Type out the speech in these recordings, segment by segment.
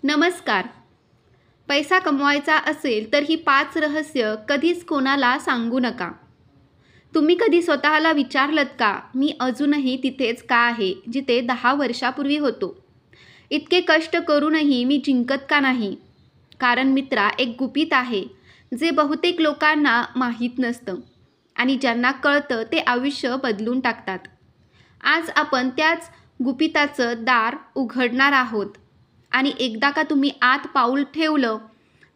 नमस्कार. पैसा कमवायचा असेल तर ही 5 रहस्य कधीच कोणाला सांगू नका. तुम्ही कधी स्वतःला विचारलत का, मी अजूनही तिथेच का आहे, जिथे 10 वर्षापूर्वी होतो? इतके कष्ट करूनही मी जिंकत का नाही? कारण मित्रा, एक गुपित आहे, जे बहुतेक लोकांना माहीत नसतं आणि ज्यांना कळतं ते आयुष्य बदलून टाकतात. आज आपण त्याच गुपिताचं दार उघडणार आहोत. आणि एकदा का तुम्ही आत पाऊल ठेवलं,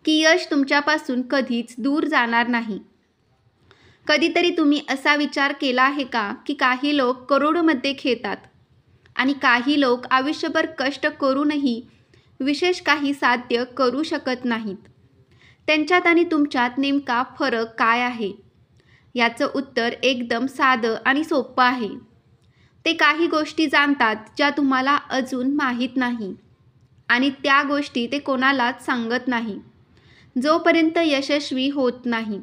की यश तुमच्यापासून कधीच दूर जाणार नाही. कधीतरी तुम्ही असा विचार केला आहे का, की काही लोक करोडोमध्ये खेळतात आणि काही लोक आयुष्यभर कष्ट करूनही विशेष काही साध्य करू शकत नाहीत. त्यांच्यात आणि तुमच्यात नेमका फरक काय आहे? याचं उत्तर एकदम साधं आणि सोपं आहे. ते काही गोष्टी जाणतात ज्या तुम्हाला अजून माहीत नाही आणि त्या गोष्टी ते कोणालाच सांगत नाही, जोपर्यंत यशस्वी होत नाही.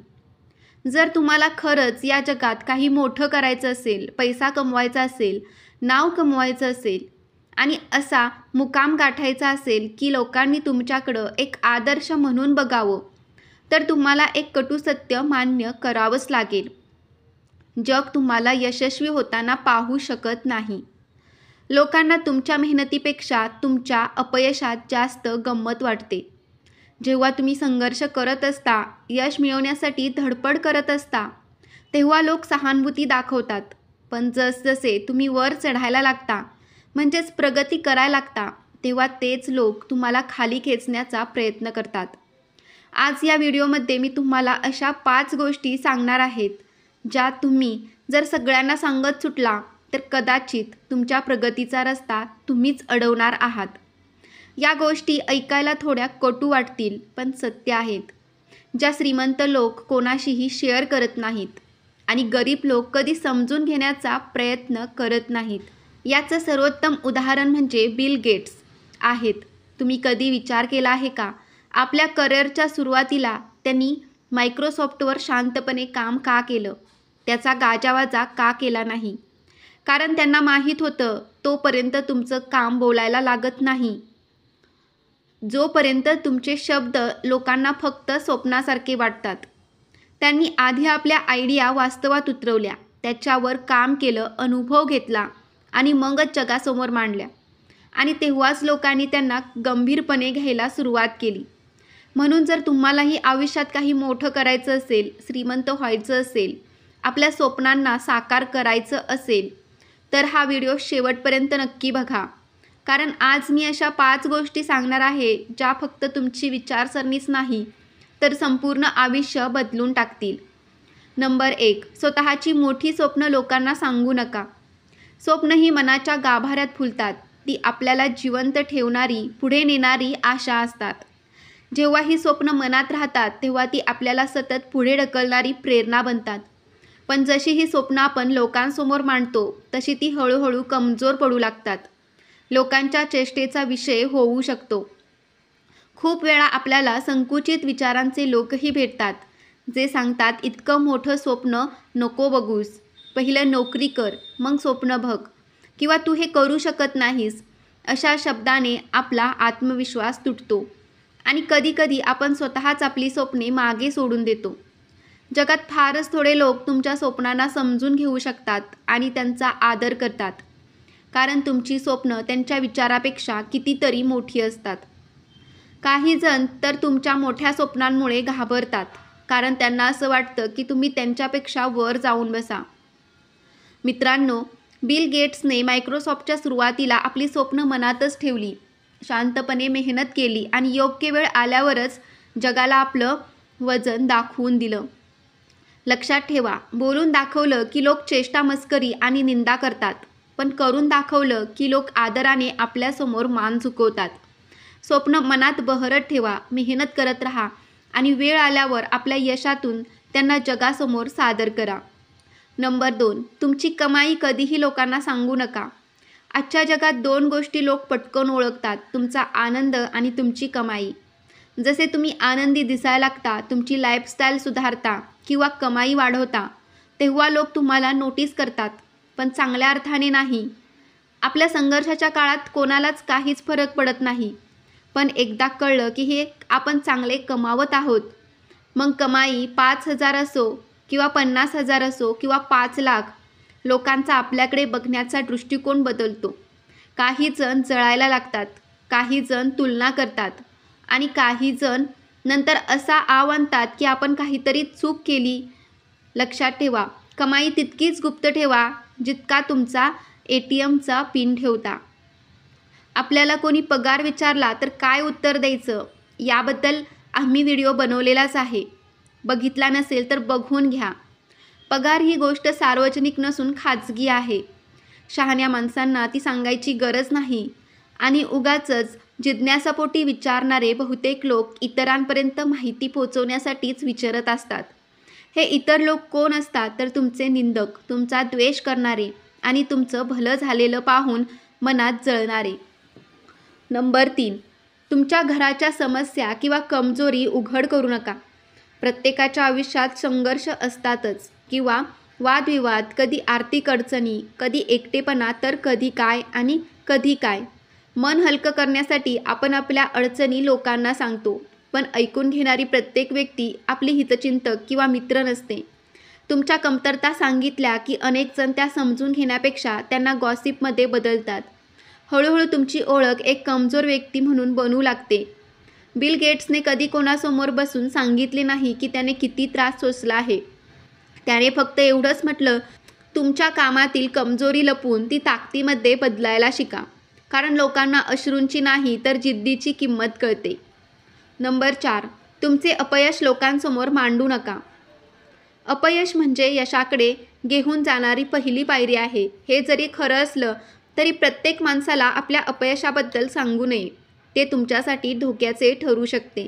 जर तुम्हाला खरंच या जगात काही मोठं करायचं असेल, पैसा कमवायचा असेल, नाव कमवायचं असेल आणि असा मुकाम गाठायचा असेल की लोकांनी तुमच्याकडं एक आदर्श म्हणून बघावं, तर तुम्हाला एक कटू सत्य मान्य करावंच लागेल. जग तुम्हाला यशस्वी होताना पाहू शकत नाही. लोकांना तुमच्या मेहनतीपेक्षा तुमच्या अपयशात जास्त गंमत वाटते. जेव्हा तुम्ही संघर्ष करत असता, यश मिळवण्यासाठी धडपड करत असता, तेव्हा लोक सहानुभूती दाखवतात. पण जसजसे तुम्ही वर चढायला लागता, म्हणजेच प्रगती करायला लागता, तेव्हा तेच लोक तुम्हाला खाली खेचण्याचा प्रयत्न करतात. आज या व्हिडिओमध्ये मी तुम्हाला अशा 5 गोष्टी सांगणार आहेत, ज्या तुम्ही जर सगळ्यांना सांगत सुटला, तर कदाचित तुमच्या प्रगतीचा रस्ता तुम्हीच अडवणार आहात. या गोष्टी ऐकायला थोड्या कटू वाटतील, पण सत्य आहेत, ज्या श्रीमंत लोक कोणाशीही शेअर करत नाहीत आणि गरीब लोक कधी समजून घेण्याचा प्रयत्न करत नाहीत. याचं सर्वोत्तम उदाहरण म्हणजे बिल गेट्स आहेत. तुम्ही कधी विचार केला आहे का, आपल्या करिअरच्या सुरुवातीला त्यांनी मायक्रोसॉफ्टवर शांतपणे काम का केलं? त्याचा गाजावाजा का केला नाही? कारण त्यांना माहीत होतं, तोपर्यंत तुमचं काम बोलायला लागत नाही, जोपर्यंत तुमचे शब्द लोकांना फक्त स्वप्नासारखे वाटतात. त्यांनी आधी आपल्या आयडिया वास्तवात उतरवल्या, त्याच्यावर काम केलं, अनुभव घेतला आणि मगच जगासमोर मांडल्या. आणि तेव्हाच लोकांनी त्यांना गंभीरपणे घ्यायला सुरुवात केली. म्हणून जर तुम्हालाही आयुष्यात काही मोठं करायचं असेल, श्रीमंत व्हायचं असेल, आपल्या स्वप्नांना साकार करायचं असेल, तर हा व्हिडिओ शेवटपर्यंत नक्की बघा. कारण आज मी अशा 5 गोष्टी सांगणार आहे, ज्या फक्त तुमची विचारसरणीच नाही, तर संपूर्ण आयुष्य बदलून टाकतील. नंबर 1, स्वतःची मोठी स्वप्न लोकांना सांगू नका. स्वप्न ही मनाच्या गाभाऱ्यात फुलतात. ती आपल्याला जिवंत ठेवणारी, पुढे नेणारी आशा असतात. जेव्हा ही स्वप्न मनात राहतात, तेव्हा ती आपल्याला सतत पुढे ढकलणारी प्रेरणा बनतात. पण जशी ही स्वप्न आपण लोकांसमोर मांडतो, तशी ती हळूहळू कमजोर पडू लागतात. लोकांच्या चेष्टेचा विषय होऊ शकतो. खूप वेळा आपल्याला संकुचित विचारांचे लोकही भेटतात, जे सांगतात, इतकं मोठं स्वप्न नको बघूस, पहिलं नोकरी कर, मग स्वप्न बघ, किंवा तू हे करू शकत नाहीस. अशा शब्दाने आपला आत्मविश्वास तुटतो आणि कधीकधी आपण स्वतःच आपली स्वप्ने मागे सोडून देतो. जगात फारच थोडे लोक तुमच्या स्वप्नांना समजून घेऊ शकतात आणि त्यांचा आदर करतात, कारण तुमची स्वप्न त्यांच्या विचारापेक्षा कितीतरी मोठी असतात. काही जण तर तुमच्या मोठ्या स्वप्नांमुळे घाबरतात, कारण त्यांना असं वाटतं की तुम्ही त्यांच्यापेक्षा वर जाऊन बसा. मित्रांनो, बिल गेट्सने मायक्रोसॉफ्टच्या सुरुवातीला आपली स्वप्न मनातच ठेवली, शांतपणे मेहनत केली आणि योग्य वेळ आल्यावरच जगाला आपलं वजन दाखवून दिलं. लक्षात ठेवा, बोलून दाखवलं की लोक चेष्टा मस्करी आणि निंदा करतात, पण करून दाखवलं की लोक आदराने आपल्यासमोर मान झुकवतात. स्वप्न मनात बहरत ठेवा, मेहनत करत राहा आणि वेळ आल्यावर आपल्या यशातून त्यांना जगासमोर सादर करा. नंबर 2, तुमची कमाई कधीही लोकांना सांगू नका. आजच्या जगात 2 गोष्टी लोक पटकन ओळखतात, तुमचा आनंद आणि तुमची कमाई. जसे तुम्ही आनंदी दिसायला लागता, तुमची लाईफस्टाईल सुधारता किंवा कमाई वाढवता, तेव्हा लोक तुम्हाला नोटीस करतात, पण चांगल्या अर्थाने नाही. आपल्या संघर्षाच्या काळात कोणालाच काहीच फरक पडत नाही, पण एकदा कळलं की हे आपण चांगले कमावत आहोत, मग कमाई 5,000 असो किंवा 50,000 असो किंवा 5 लाख, लोकांचा आपल्याकडे बघण्याचा दृष्टिकोन बदलतो. काही जण जळायला लागतात, काही जण तुलना करतात आणि काही जण नंतर असा आव आणतात की आपण काहीतरी चूक केली. लक्षात ठेवा, कमाई तितकीच गुप्त ठेवा जितका तुमचा ATMचा पिन ठेवता. आपल्याला कोणी पगार विचारला तर काय उत्तर द्यायचं याबद्दल आम्ही व्हिडिओ बनवलेलाच आहे. बघितला नसेल तर बघून घ्या. पगार ही गोष्ट सार्वजनिक नसून खाजगी आहे. शहाण्या माणसांना ती सांगायची गरज नाही आणि उगाचच जिज्ञासापोटी विचारणारे बहुतेक लोक इतरांपर्यंत माहिती पोहोचवण्यासाठीच विचारत असतात. हे इतर लोक कोण असतात तर तुमचे निंदक, तुमचा द्वेष करणारे आणि तुमचं भलं झालेलं पाहून मनात जळणारे. नंबर 3, तुमच्या घराच्या समस्या किंवा कमजोरी उघड करू नका. प्रत्येकाच्या आयुष्यात संघर्ष असतातच किंवा वादविवाद, कधी आर्थिक अडचणी, कधी एकटेपणा, तर कधी काय आणि कधी काय. मन हलकं करण्यासाठी आपण आपल्या अडचणी लोकांना सांगतो, पण ऐकून घेणारी प्रत्येक व्यक्ती आपली हितचिंतक किंवा मित्र नसते. तुमच्या कमतरता सांगितल्या की अनेक जण त्या समजून घेण्यापेक्षा त्यांना गॉसिपमध्ये बदलतात. हळूहळू तुमची ओळख एक कमजोर व्यक्ती म्हणून बनू लागते. बिल गेट्सने कधी कोणासमोर बसून सांगितले नाही की त्याने किती त्रास सोसला आहे. त्याने फक्त एवढंच म्हटलं, तुमच्या कामातील कमजोरी लपवून ती ताकदीमध्ये बदलायला शिका, कारण लोकांना अश्रूंची नाही तर जिद्दीची किंमत कळते. नंबर 4, तुमचे अपयश लोकांसमोर मांडू नका. अपयश म्हणजे यशाकडे घेऊन जाणारी पहिली पायरी आहे. हे जरी खरं असलं तरी प्रत्येक माणसाला आपल्या अपयशाबद्दल सांगू नये. ते तुमच्यासाठी धोक्याचे ठरू शकते.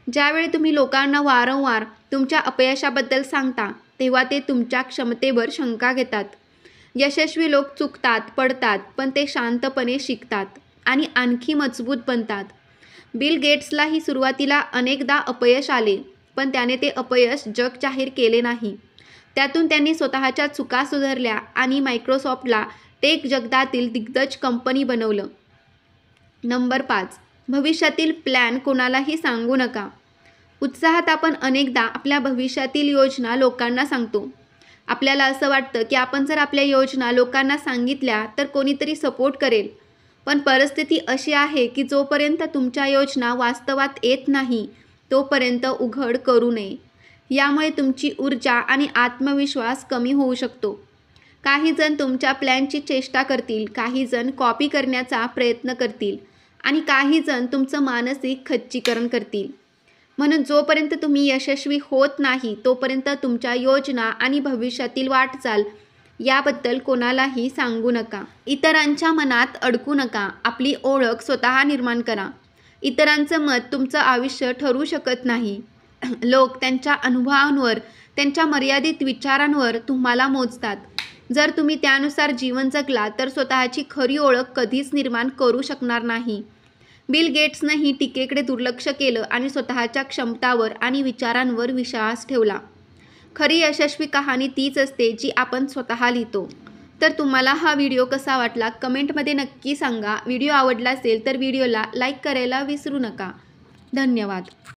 ज्यावेळी तुम्ही लोकांना वारंवार तुमच्या अपयशाबद्दल सांगता तेव्हा ते तुमच्या क्षमतेवर शंका घेतात. यशस्वी लोक चुकतात, पडतात, पण ते शांतपणे शिकतात आणि आणखी मजबूत बनतात. बिल गेट्सलाही सुरुवातीला अनेकदा अपयश आले, पण त्याने ते अपयश जगजाहीर केले नाही. त्यातून त्यांनी स्वतःच्या चुका सुधारल्या आणि मायक्रोसॉफ्टला टेक जगतातील दिग्गज कंपनी बनवलं. नंबर 5, भविष्यातील प्लॅन कोणालाही सांगू नका. उत्साहात आपण अनेकदा आपल्या भविष्यातील योजना लोकांना सांगतो. आपल्याला असं वाटतं की आपण जर आपल्या योजना लोकांना सांगितल्या तर कोणीतरी सपोर्ट करेल. पण परिस्थिती अशी आहे की जोपर्यंत तुमच्या योजना वास्तवात येत नाही तोपर्यंत उघड करू नये. यामुळे तुमची ऊर्जा आणि आत्मविश्वास कमी होऊ शकतो. काही जण तुमच्या प्लॅनची चेष्टा करतील, काही जण कॉपी करण्याचा प्रयत्न करतील आणि काही जण तुमचं मानसिक खच्चीकरण करतील. म्हणून जोपर्यंत तुम्ही यशस्वी होत नाही तोपर्यंत तुमच्या योजना आणि भविष्यातील वाटचाल याबद्दल कोणालाही सांगू नका. इतरांच्या मनात अडकू नका. आपली ओळख स्वतः निर्माण करा. इतरांचं मत तुमचं आयुष्य ठरवू शकत नाही. लोक त्यांच्या अनुभवांवर, त्यांच्या मर्यादित विचारांवर तुम्हाला मोजतात. जर तुम्ही त्यानुसार जीवन जगला तर स्वतःची खरी ओळख कधीच निर्माण करू शकणार नाही. बिल गेट्सनंही टीकेकडे दुर्लक्ष केलं आणि स्वतःच्या क्षमतावर आणि विचारांवर विश्वास ठेवला. खरी यशस्वी कहाणी तीच असते जी आपण स्वतः लिहितो. तर तुम्हाला हा व्हिडिओ कसा वाटला कमेंटमध्ये नक्की सांगा. व्हिडिओ आवडला असेल तर व्हिडिओला लाईक करायला विसरू नका. धन्यवाद.